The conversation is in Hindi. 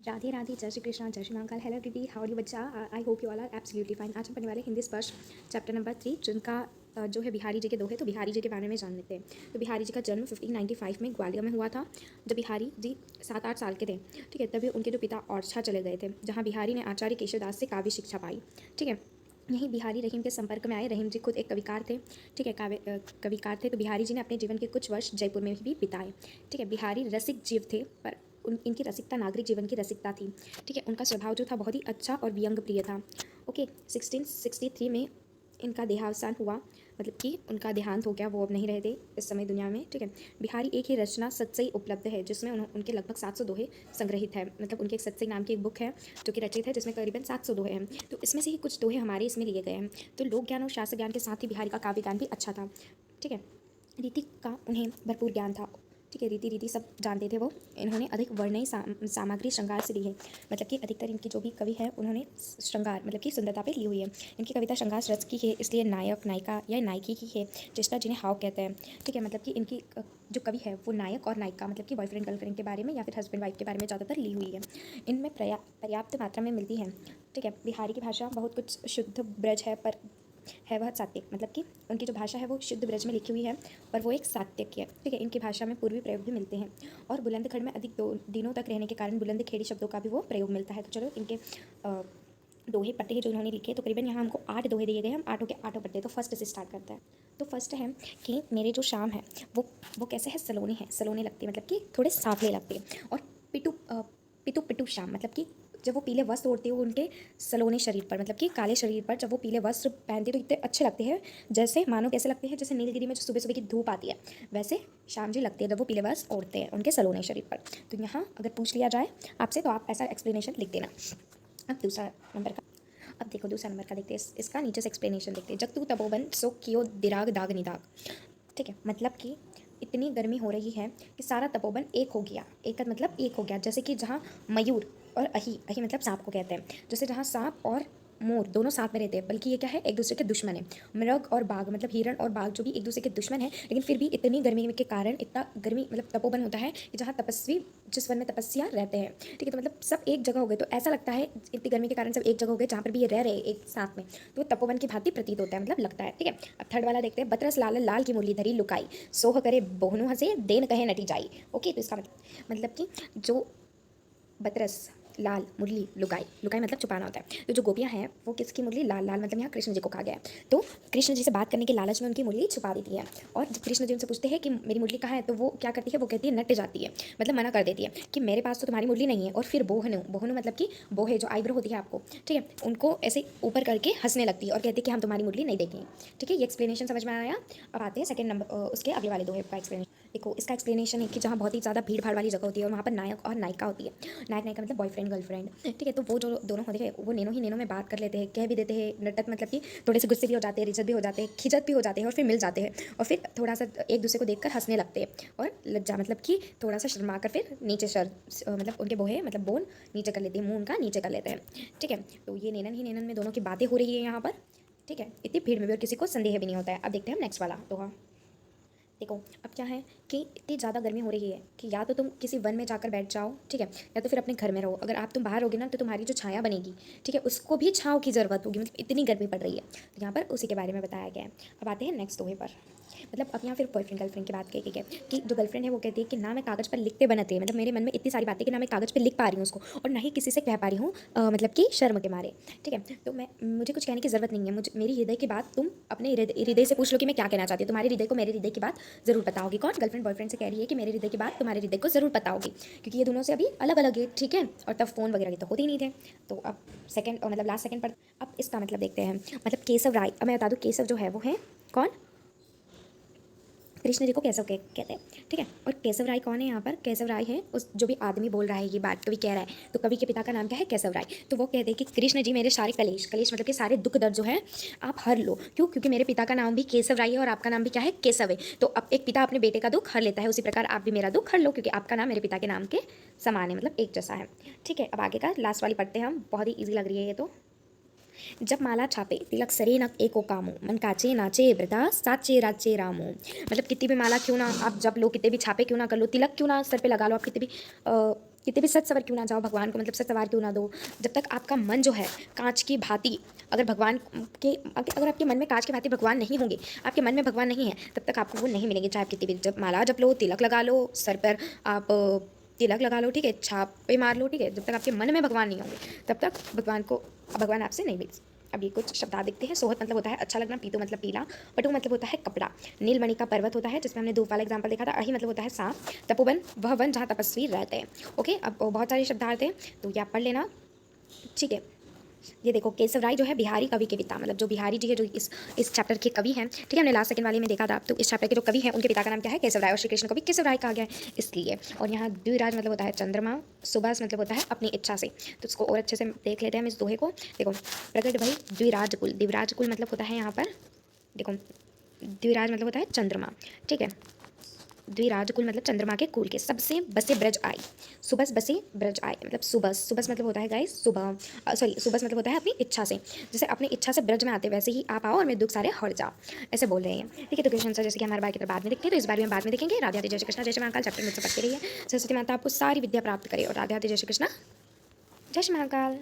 राधे राधे, जय श्री कृष्णा, जय श्री महाकाल। हेलो दीदी, हाउ आर यू बच्चा? I hope you all are absolutely fine. आज हम पढ़ने वाले हिंदी स्पर्श चैप्टर नंबर 3, जिनका जो है बिहारी जी के दोहे। तो बिहारी जी के बारे में जान लेते हैं। तो बिहारी जी का जन्म 1595 में ग्वालियर में हुआ था। जब बिहारी जी 7-8 साल के थे, ठीक है, तभी उनके जो पिता ओरछा चले गए थे, जहाँ बिहारी ने आचार्य केशवदास से काव्य शिक्षा पाई। ठीक है, यहीं बिहारी रहीम के संपर्क में आए। रहीम जी खुद एक कविकार थे, ठीक है, कविकार थे। तो बिहारी जी ने अपने जीवन के कुछ वर्ष जयपुर में भी बिताए। ठीक है, बिहारी रसिक जीव थे, पर इनकी रसिकता नागरिक जीवन की रसिकता थी। ठीक है, उनका स्वभाव जो था बहुत ही अच्छा और व्यंग प्रिय था। ओके, 1663 में इनका देहावसान हुआ, मतलब कि उनका देहांत हो गया, वो अब नहीं रहते इस समय दुनिया में। ठीक है, बिहारी एक ही रचना सत्सई उपलब्ध है, जिसमें उनके लगभग 700 दोहे संग्रहित है। मतलब उनके एक सत्सई नाम की एक बुक है जो कि रचित है, जिसमें करीबन 700 दोहे हैं। तो इसमें से ही कुछ दोहे हमारे इसमें लिए गए हैं। तो लोक ज्ञान और शास्त्र ज्ञान के साथ ही बिहारी का काव्य ज्ञान भी अच्छा था। ठीक है, रीति का उन्हें भरपूर ज्ञान था। ठीक है, रीति सब जानते थे वो। इन्होंने अधिक वर्णयी सामग्री श्रृंगार से ली है। मतलब कि अधिकतर इनकी जो भी कवि है, उन्होंने श्रृंगार मतलब कि सुंदरता पे ली हुई है। इनकी कविता श्रृंगार रस की है, इसलिए नायक नायिका या नायकी की है, चेष्टा जिन्हें हाव कहते हैं। ठीक है, मतलब कि इनकी जो कवि है वो नायक और नायिका, मतलब कि बॉयफ्रेंड गर्लफ्रेंड के बारे में या फिर हस्बैंड वाइफ के बारे में ज़्यादातर ली हुई है। इनमें पर्याप्त मात्रा में मिलती है। ठीक है, बिहारी की भाषा बहुत कुछ शुद्ध ब्रज है, पर है वह सात्विक। मतलब कि उनकी जो भाषा है वो शुद्ध ब्रज में लिखी हुई है, और वो एक सात्विक है। ठीक है, इनकी भाषा में पूर्वी प्रयोग भी मिलते हैं, और बुलंदखंड में अधिक दिनों तक रहने के कारण बुलंदखेड़ी शब्दों का भी वो प्रयोग मिलता है। तो चलो इनके दोहे पट्टे हैं जो इन्होंने लिखे। तो करीबन यहाँ हमको 8 दोहे दिए गए हैं, हम 8 के 8 पट्टे। तो फर्स्ट से स्टार्ट करते हैं। तो फर्स्ट है कि मेरे जो शाम है वो कैसे है, सलोनी है, सलोनी लगती है, मतलब कि थोड़े सांवले लगते हैं। और पिटू पिटू पिटू शाम, मतलब कि जब वो पीले वस्त्र ओढ़ते हो उनके सलोने शरीर पर, मतलब कि काले शरीर पर जब वो पीले वस्त्र पहनते तो इतने अच्छे लगते हैं, जैसे मानो कैसे लगते हैं, जैसे नीलगिरी में जो सुबह सुबह की धूप आती है, वैसे श्याम जी लगते हैं जब वो पीले वस्त्र ओढ़ते हैं उनके सलोने शरीर पर। तो यहाँ अगर पूछ लिया जाए आपसे तो आप ऐसा एक्सप्लेनेशन लिख देना। अब दूसरा नंबर का, अब देखो दूसरा नंबर का देखते हैं। इसका नीचे से एक्सप्लेनेशन देखते हैं। जगतु तपोवन सो कियो दिराग दाग निदाग। ठीक है, मतलब कि इतनी गर्मी हो रही है कि सारा तपोवन एक हो गया। एक का मतलब एक हो गया, जैसे कि जहाँ मयूर और अही, अही मतलब सांप को कहते हैं, जैसे जहाँ सांप और मोर दोनों साथ में रहते हैं, बल्कि ये क्या है, एक दूसरे के दुश्मन है। मृग और बाघ मतलब हिरण और बाघ जो भी एक दूसरे के दुश्मन है, लेकिन फिर भी इतनी गर्मी के कारण इतना गर्मी मतलब तपोवन होता है कि जहाँ तपस्वी जिस वन में तपस्या रहते हैं। ठीक है, तो मतलब सब एक जगह हो गए, तो ऐसा लगता है इतनी गर्मी के कारण सब एक जगह हो गए जहाँ पर भी ये रह रहे एक साथ में, तो तपोवन की भांति प्रतीत होता है, मतलब लगता है। ठीक है, अब थर्ड वाला देखते हैं। बतरस लाल लाल की मुरली धरी लुकाई, सोह करे बोहनु हंसे देन कहे नटी जाई। ओके, तो इसका मतलब कि जो बतरस लाल मुरली लुगाई, लुगाई मतलब छुपाना होता है। तो जो गोपियाँ हैं वो किसकी मुरली, लाल लाल मतलब यहाँ कृष्ण जी को कहा गया है। तो कृष्ण जी से बात करने के लालच में उनकी मुरली छुपा देती है, और जब कृष्ण जी उनसे पूछते हैं कि मेरी मुरली कहाँ है, तो वो क्या करती है, वो कहती है नट जाती है, मतलब मना कर देती है कि मेरे पास तो तुम्हारी मुरली नहीं है। और फिर बोहनु, बोहनु मतलब कि बोहे जो आईब्रो होती है आपको, ठीक है, उनको ऐसे ऊपर करके हंसने लगती है और कहती है कि हम तुम्हारी मुरली नहीं देखेंगे। ठीक है, ये एक्सप्लेनेशन समझ में आया। अब आते हैं सेकंड नंबर, उसके अगले वाले दोहे का एक्सप्लेनेशन। देखो इसका एक्सप्लेनेशन है कि जहाँ बहुत ही ज़्यादा भीड़ भाड़ वाली जगह होती है और वहाँ पर नायक और नायिका होती है। नायक नायिका मतलब बॉयफ्रेंड गर्लफ्रेंड। ठीक है, तो वो जो दोनों होते हैं वो नैनो ही नैनो में बात कर लेते हैं, कह भी देते हैं नटक, मतलब कि थोड़े से गुस्से भी हो जाते हैं, रिजत भी हो जाते हैं, खिजत भी हो जाते हैं, और फिर मिल जाते हैं, और फिर थोड़ा सा एक दूसरे को देखकर हंसने लगते हैं, और लज्जा मतलब कि थोड़ा सा शर्मा कर फिर नीचे मतलब उनके बोहे मतलब बोन नीचे कर लेते हैं, मुंह उनका नीचे कर लेते हैं। ठीक है, तो ये नैनन ही नैनन में दोनों की बातें हो रही है यहाँ पर। ठीक है, इतनी भीड़ में भी और किसी को संदेह भी नहीं होता है। अब देखते हैं हम नेक्स्ट वाला दोहा। देखो अब क्या है कि इतनी ज़्यादा गर्मी हो रही है कि या तो तुम किसी वन में जाकर बैठ जाओ, ठीक है, या तो फिर अपने घर में रहो। अगर आप तुम बाहर होगे ना तो तुम्हारी जो छाया बनेगी, ठीक है, उसको भी छाँव की ज़रूरत होगी, मतलब इतनी गर्मी पड़ रही है। तो यहाँ पर उसी के बारे में बताया गया है। अब आते हैं नेक्स्ट दोहे पर। मतलब अब यहाँ फिर बॉयफ्रेंड गर्लफ्रेंड की बात कही गई है कि जो गर्लफ्रेंड है वो कहती है कि ना मैं कागज़ पर लिखते बनते, मतलब मेरे मन में इतनी सारी बातें कि ना मैं कागज़ पर लिख पा रही हूँ उसको, और ना ही किसी से कह पा रही हूँ, मतलब कि शर्म के मारे। ठीक है, तो मुझे कुछ कहने की ज़रूरत नहीं है। मुझे मेरी हृदय की बात तुम अपने हृदय से पूछ लो कि मैं क्या कहना चाहती हूँ। तुम्हारे हृदय को मेरे हृदय की बात ज़रूर पता होगी। कौन, गर्लफ्रेंड बॉयफ्रेंड से कह रही है कि मेरे हृदय की बात तुम्हारे हृदय को ज़रूर पता होगी, क्योंकि ये दोनों से अभी अलग अलग है। ठीक है, और तब फ़ोन वगैरह के तो होते ही नहीं थे। तो अब सेकंड मतलब लास्ट सेकंड पर अब इसका मतलब देखते हैं। मतलब केशव राय, अब मैं बता दूँ केशव जो है वो है कौन, कृष्ण जी को केशव कहते हैं। ठीक है, और केशव राय कौन है यहाँ पर, केशव राय है उस जो भी आदमी बोल रहा है ये बात, कवि कह रहा है, तो कवि के पिता का नाम क्या है, केशव राय। तो वो कहते हैं कि कृष्ण जी मेरे सारे कलेश, कलेश मतलब कि सारे दुख दर्द जो है आप हर लो। क्यों, क्योंकि मेरे पिता का नाम भी केशव राय है और आपका नाम भी क्या है, केशव है। तो अब एक पिता अपने बेटे का दुख हर लेता है, उसी प्रकार आप भी मेरा दुख हर लो, क्योंकि आपका नाम मेरे पिता के नाम के समान है, मतलब एक जैसा है। ठीक है, अब आगे का लास्ट वाली पढ़ते हैं हम, बहुत ही ईजी लग रही है ये तो। जब माला छापे तिलक सरे न एको कामो, मन काचे नाचे वृथा साचे राचे रामो। मतलब कितनी भी माला क्यों ना आप जब लो, कितने भी छापे क्यों ना कर लो, तिलक क्यों ना सर पे लगा लो, आप कितने भी कितने भी सच सवर क्यों ना जाओ, भगवान को मतलब सच सवार क्यों ना दो, जब तक आपका मन जो है कांच की भांति, अगर भगवान के अगर आपके मन में कांच की भांति भगवान नहीं होंगे, आपके मन में भगवान नहीं है, तब तक आपको वो नहीं मिलेंगे। चाहे आप कितनी भी जब माला जप लो, तिलक लगा लो, सर पर आप तिलक लगा लो, ठीक है, छापे मार लो, ठीक है, जब तक आपके मन में भगवान नहीं होंगे तब तक भगवान आपसे नहीं मिल। अब ये कुछ शब्द दिखते हैं। सोहत मतलब होता है अच्छा लगना, पीतू मतलब पीला, पटु मतलब होता है कपड़ा, नीलमणि का पर्वत होता है जिसमें हमने धूप वाला एग्जाम्पल देखा था, अहि मतलब होता है सांप, तपोवन वह वन जहाँ तपस्वी रहते हैं। ओके, अब बहुत सारे शब्दार्थ हैं तो ये आप पढ़ लेना, ठीक है। ये देखो, केशव राय जो है बिहारी कवि के पिता, मतलब जो बिहारी जी है जो इस चैप्टर के कवि हैं, ठीक है, हमने लास्ट सेकंड वाले में देखा था। तो इस चैप्टर के जो कवि हैं उनके पिता का नाम क्या है? केशव राय, और श्री कृष्ण को भी केशव राय कहा गया है इसलिए। और यहाँ द्विराज मतलब होता है चंद्रमा, सुबह मतलब होता है अपनी इच्छा से। तो इसको और अच्छे से देख लेते हैं हम इस दोहे को। देखो, प्रगट भाई द्विराज कुल, दिवराज कुल मतलब होता है यहाँ पर, देखो द्विराज मतलब होता है चंद्रमा, ठीक है, द्विराज कुल मतलब चंद्रमा के कुल के, सबसे बसे ब्रज आई, सुबह बसे ब्रज आए मतलब सुबह, सुबह मतलब होता है गाइस सुबह, सॉरी सुबह मतलब होता है अपनी इच्छा से, जैसे अपनी इच्छा से ब्रज में आते वैसे ही आप आओ और मेरे दुख सारे हट जाओ, ऐसे बोल रहे हैं। ठीक है, तो क्वेश्चन आंसर जैसे कि हमारे बार की तरफ बाद में देखते हैं, तो इस बारे में बाद में देखेंगे। राधे राधे, जय श्री कृष्ण, जय श्री महाकाल। चैप्टर मुझसे पढ़ते रहिए, सरस्वती माता आपको सारी विद्या प्राप्त करे, और राधे राधे, जय श्री कृष्ण, जय श्री महाकाल।